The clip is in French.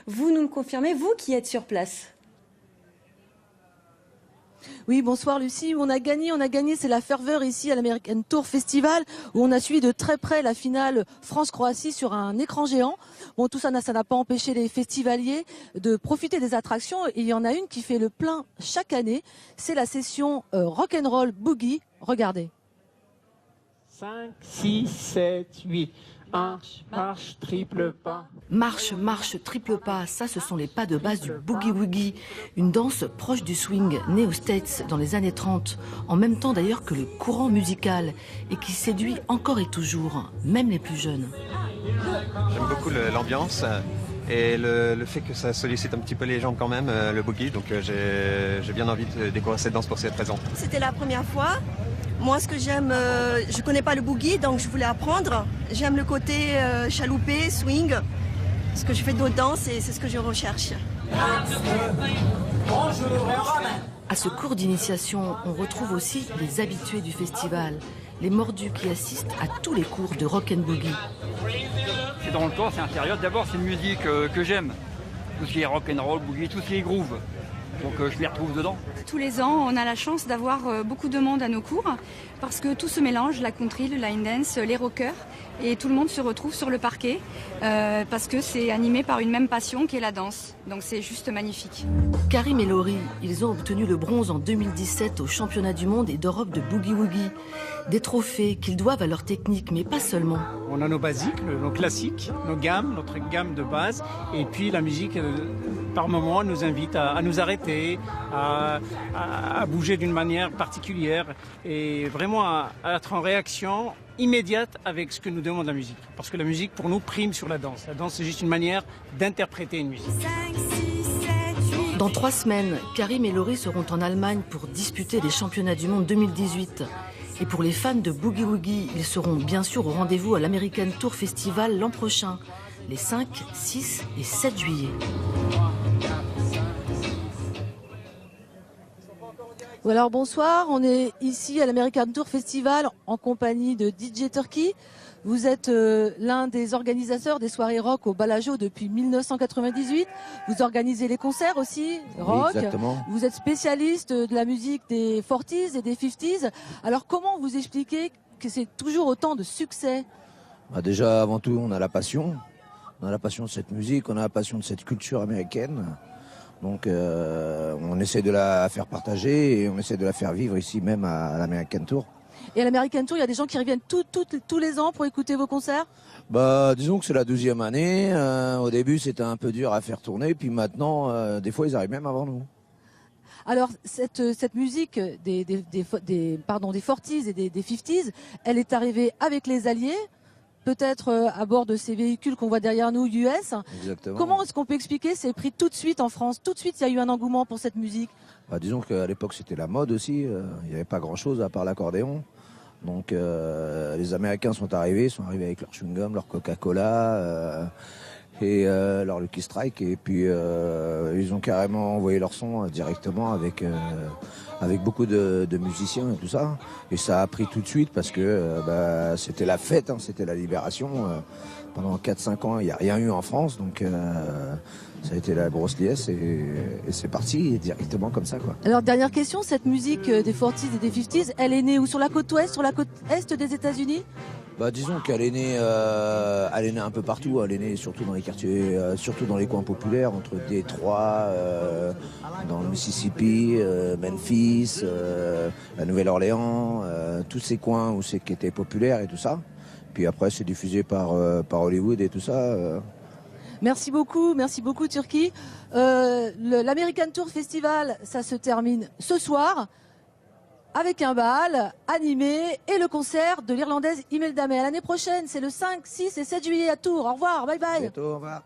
Vous nous le confirmez, vous qui êtes sur place? Oui, bonsoir Lucie. On a gagné, c'est la ferveur ici à l'American Tour Festival où on a suivi de très près la finale France-Croatie sur un écran géant. Bon, tout ça, ça n'a pas empêché les festivaliers de profiter des attractions. Et il y en a une qui fait le plein chaque année. C'est la session Rock'n'Roll Boogie. Regardez. 5, 6, 7, 8. Marche, triple pas. Marche, triple pas, ça ce sont les pas de base du boogie-woogie, une danse proche du swing, née aux States dans les années 30, en même temps d'ailleurs que le courant musical, et qui séduit encore et toujours, même les plus jeunes. J'aime beaucoup l'ambiance et le fait que ça sollicite un petit peu les gens quand même, le boogie, donc j'ai bien envie de découvrir cette danse pour cette raison. C'était la première fois. Moi, ce que j'aime, je connais pas le boogie, donc je voulais apprendre. J'aime le côté chaloupé, swing. Ce que je fais d'autres danses et c'est ce que je recherche. À ce cours d'initiation, on retrouve aussi les habitués du festival, les mordus qui assistent à tous les cours de rock and boogie. C'est dans le corps, c'est intérieur. D'abord, c'est une musique que j'aime. Tout ce qui est rock and roll, boogie, tout ce qui est groove. Donc je m'y retrouve dedans. Tous les ans, on a la chance d'avoir beaucoup de monde à nos cours parce que tout se mélange, la country, le line dance, les rockers, et tout le monde se retrouve sur le parquet parce que c'est animé par une même passion qui est la danse. Donc c'est juste magnifique. Karim et Laurie, ils ont obtenu le bronze en 2017 au championnat du monde et d'Europe de boogie-woogie. Des trophées qu'ils doivent à leur technique, mais pas seulement. On a nos basiques, nos classiques, nos gammes, notre gamme de base. Et puis la musique, par moment, nous invite à nous arrêter, à bouger d'une manière particulière et vraiment à être en réaction immédiate avec ce que nous demande la musique. Parce que la musique, pour nous, prime sur la danse. La danse, c'est juste une manière d'interpréter une musique. Dans 3 semaines, Karim et Laurie seront en Allemagne pour disputer les championnats du monde 2018. Et pour les fans de Boogie Woogie, ils seront bien sûr au rendez-vous à l'American Tour Festival l'an prochain, les 5, 6 et 7 juillet. Alors bonsoir, on est ici à l'American Tour Festival en compagnie de DJ Turkey. Vous êtes l'un des organisateurs des soirées rock au Bellagio depuis 1998. Vous organisez les concerts aussi, rock. Oui, exactement. Vous êtes spécialiste de la musique des 40s et des 50s. Alors comment vous expliquez que c'est toujours autant de succès? Déjà, avant tout, on a la passion. On a la passion de cette musique, on a la passion de cette culture américaine. Donc on essaie de la faire partager et on essaie de la faire vivre ici même à l'American Tour. Et à l'American Tour, il y a des gens qui reviennent tous les ans pour écouter vos concerts? Disons que c'est la 12e année. Au début, c'était un peu dur à faire tourner. Puis maintenant, des fois, ils arrivent même avant nous. Alors, cette musique des 40s et des 50s, elle est arrivée avec les Alliés, peut-être à bord de ces véhicules qu'on voit derrière nous, US. Exactement. Comment est-ce qu'on peut expliquer c'est pris tout de suite en France? Tout de suite, il y a eu un engouement pour cette musique. Disons qu'à l'époque, c'était la mode aussi. Il n'y avait pas grand-chose à part l'accordéon. Donc les Américains sont arrivés avec leur chewing-gum, leur Coca-Cola et leur Lucky Strike. Et puis ils ont carrément envoyé leur son directement avec beaucoup de musiciens et tout ça. Et ça a pris tout de suite parce que c'était la fête, c'était la libération. Pendant 4-5 ans, il n'y a rien eu en France. Donc ça a été la grosse liesse et c'est parti directement comme ça, quoi. Alors dernière question, cette musique des 40s et des 50s, elle est née où? Sur la côte ouest, sur la côte est des États-Unis? Disons qu'elle est née un peu partout. Elle est née surtout dans les quartiers, surtout dans les coins populaires, entre Détroit, dans le Mississippi, Memphis, la Nouvelle-Orléans, tous ces coins qui étaient populaires et tout ça. Puis après, c'est diffusé par Hollywood et tout ça. Merci beaucoup Turquie. L'American Tour Festival, ça se termine ce soir avec un bal animé et le concert de l'Irlandaise Imelda May. À l'année prochaine, c'est le 5, 6 et 7 juillet à Tours. Au revoir, bye bye. À bientôt, au revoir.